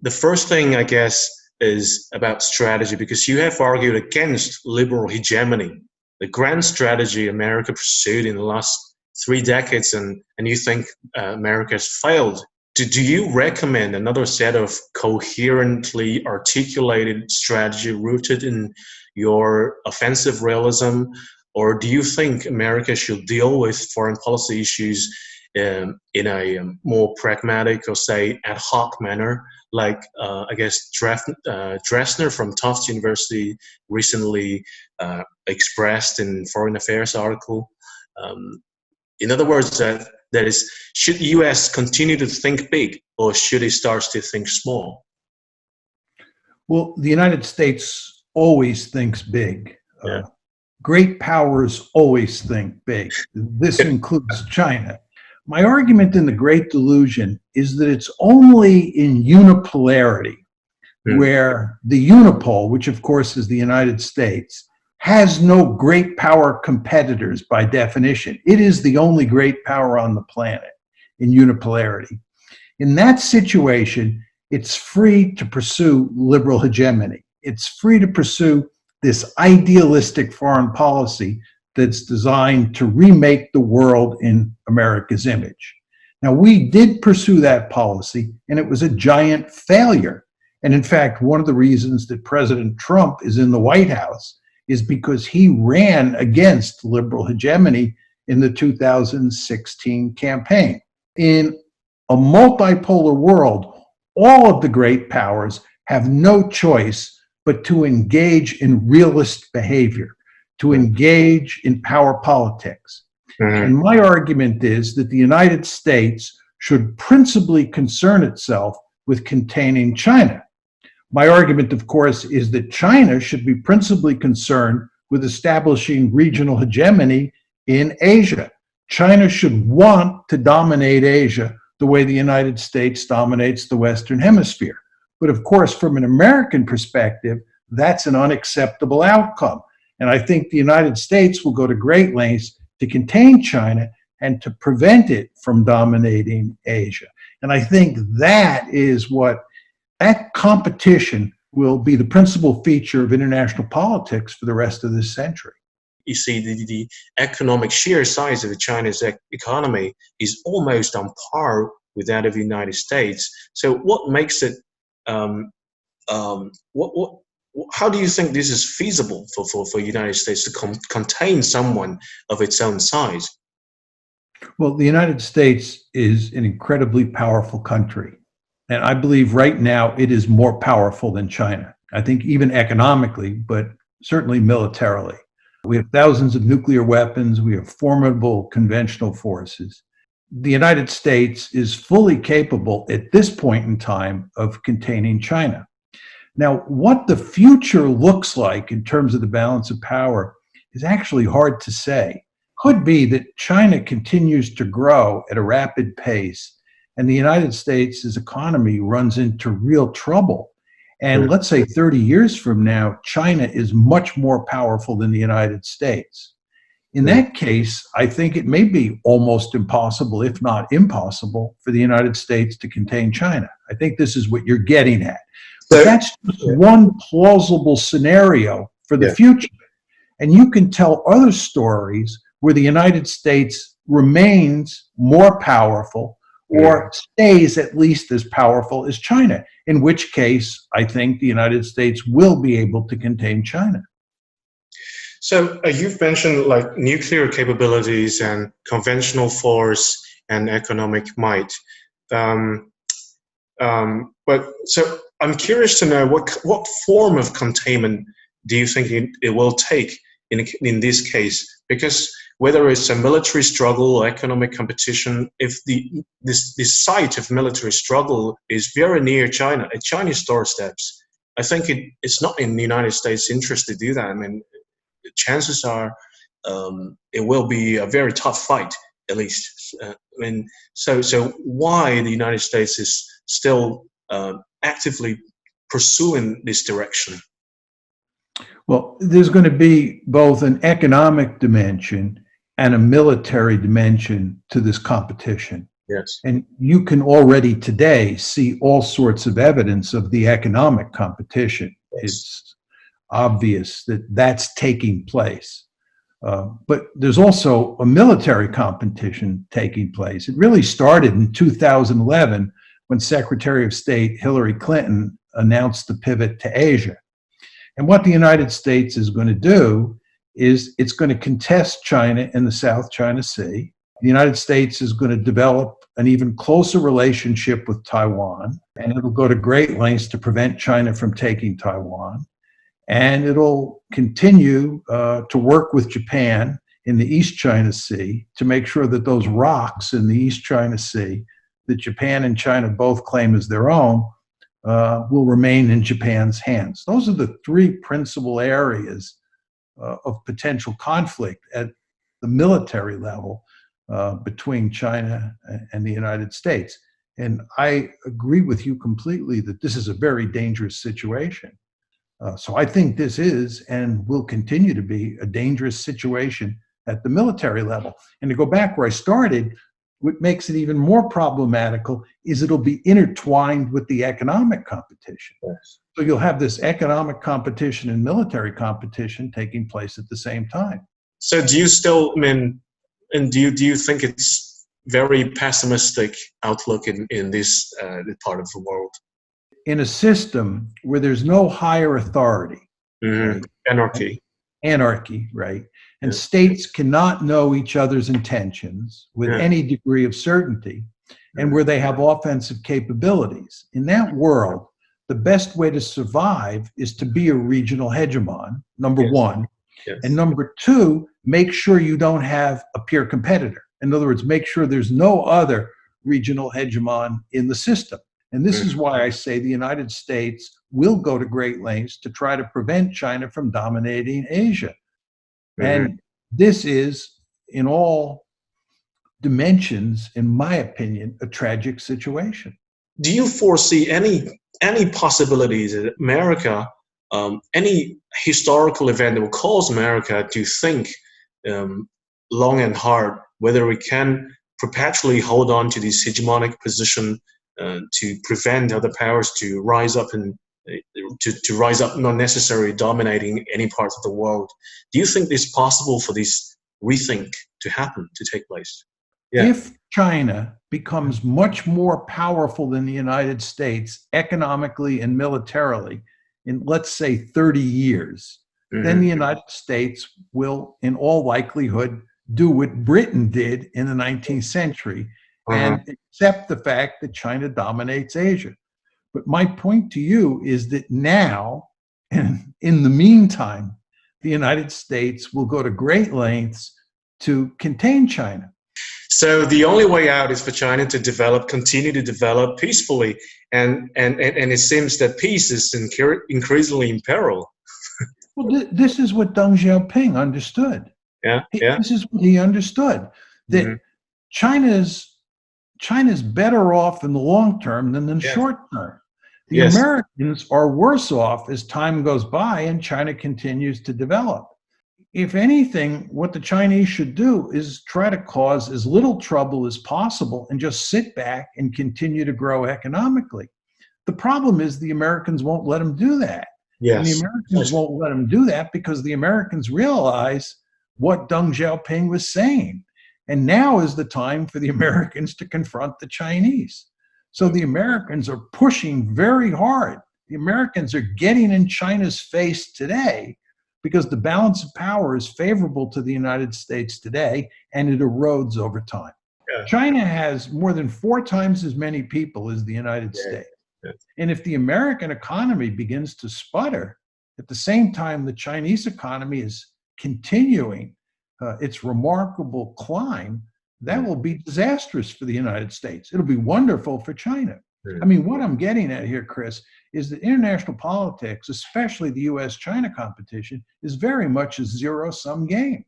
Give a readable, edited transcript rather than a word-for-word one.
the first thing, I guess, is about strategy, because you have argued against liberal hegemony, the grand strategy America pursued in the last 3 decades, and you think America has failed. Do you recommend another set of coherently articulated strategy rooted in your offensive realism, or do you think America should deal with foreign policy issues in a more pragmatic or, say, ad hoc manner, like I guess Dressner from Tufts University recently expressed in Foreign Affairs article? In other words, that is, should U.S. continue to think big, or should it start to think small? Well, the United States always thinks big. Yeah. Great powers always think big. This includes China. My argument in The Great Delusion is that it's only in unipolarity where the unipole, which of course is the United States, has no great power competitors by definition. It is the only great power on the planet in unipolarity. In that situation, it's free to pursue liberal hegemony. It's free to pursue this idealistic foreign policy that's designed to remake the world in America's image. Now, we did pursue that policy, and it was a giant failure. And in fact, one of the reasons that President Trump is in the White House is because he ran against liberal hegemony in the 2016 campaign. In a multipolar world, all of the great powers have no choice but to engage in realist behavior, to engage in power politics. And my argument is that the United States should principally concern itself with containing China. My argument, of course, is that China should be principally concerned with establishing regional hegemony in Asia. China should want to dominate Asia the way the United States dominates the Western Hemisphere. But of course, from an American perspective, that's an unacceptable outcome. And I think the United States will go to great lengths to contain China and to prevent it from dominating Asia. And I think that competition will be the principal feature of international politics for the rest of this century. You see, the economic sheer size of China's economy is almost on par with that of the United States. So what makes it, how do you think this is feasible for the United States to contain someone of its own size? Well, the United States is an incredibly powerful country. And I believe right now it is more powerful than China. I think even economically, but certainly militarily. We have thousands of nuclear weapons. We have formidable conventional forces. The United States is fully capable at this point in time of containing China. Now, what the future looks like in terms of the balance of power is actually hard to say. Could be that China continues to grow at a rapid pace and the United States' economy runs into real trouble. And let's say 30 years from now, China is much more powerful than the United States. In that case, I think it may be almost impossible, if not impossible, for the United States to contain China. I think this is what you're getting at. But that's just one plausible scenario for the future. And you can tell other stories where the United States remains more powerful or stays at least as powerful as China, in which case I think the United States will be able to contain China. So you've mentioned like nuclear capabilities and conventional force and economic might. But so I'm curious to know what form of containment do you think it will take in this case? Because whether it's a military struggle or economic competition, if this site of military struggle is very near China, at Chinese doorsteps, I think it's not in the United States' interest to do that. I mean, the chances are it will be a very tough fight, at least. So why the United States is still actively pursuing this direction? Well, there's going to be both an economic dimension and a military dimension to this competition. Yes. And you can already today see all sorts of evidence of the economic competition. Yes. It's obvious that that's taking place. But there's also a military competition taking place. It really started in 2011 when Secretary of State Hillary Clinton announced the pivot to Asia. And what the United States is going to do is it's going to contest China in the South China Sea. The United States is going to develop an even closer relationship with Taiwan, and it'll go to great lengths to prevent China from taking Taiwan. And it'll continue to work with Japan in the East China Sea to make sure that those rocks in the East China Sea that Japan and China both claim as their own will remain in Japan's hands. Those are the three principal areas of potential conflict at the military level between China and the United States. And I agree with you completely that this is a very dangerous situation. So I think this is and will continue to be a dangerous situation at the military level. And to go back where I started, what makes it even more problematical is it'll be intertwined with the economic competition. Yes. So you'll have this economic competition and military competition taking place at the same time. So do you still, and do you think it's very pessimistic outlook in this part of the world? In a system where there's no higher authority, right? Anarchy, right? And states cannot know each other's intentions with any degree of certainty, and where they have offensive capabilities. In that world, the best way to survive is to be a regional hegemon, number one. Yes. And number two, make sure you don't have a peer competitor. In other words, make sure there's no other regional hegemon in the system. And this is why I say the United States will go to great lengths to try to prevent China from dominating Asia. And this is, in all dimensions, in my opinion, a tragic situation. Do you foresee any possibilities that America, any historical event that will cause America to think long and hard whether we can perpetually hold on to this hegemonic position to prevent other powers to rise up and to rise up, not necessarily dominating any parts of the world? Do you think it's possible for this rethink to happen, to take place? Yeah. If China becomes much more powerful than the United States economically and militarily in, let's say, 30 years, then the United States will, in all likelihood, do what Britain did in the 19th century and accept the fact that China dominates Asia. But my point to you is that now, and in the meantime, the United States will go to great lengths to contain China. So the only way out is for China to continue to develop peacefully, and it seems that peace is increasingly in peril. Well, this is what Deng Xiaoping understood. This is what he understood, that China's better off in the long term than in the short term. The Americans are worse off as time goes by and China continues to develop. If anything, what the Chinese should do is try to cause as little trouble as possible and just sit back and continue to grow economically. The problem is the Americans won't let them do that. And the Americans won't let them do that because the Americans realize what Deng Xiaoping was saying. And now is the time for the Americans to confront the Chinese. So the Americans are pushing very hard. The Americans are getting in China's face today because the balance of power is favorable to the United States today, and it erodes over time. China has more than 4 times as many people as the United States. And if the American economy begins to sputter, at the same time the Chinese economy is continuing its remarkable climb, that will be disastrous for the United States. It'll be wonderful for China. I mean, what I'm getting at here, Chris, is that international politics, especially the US-China competition, is very much a zero-sum game.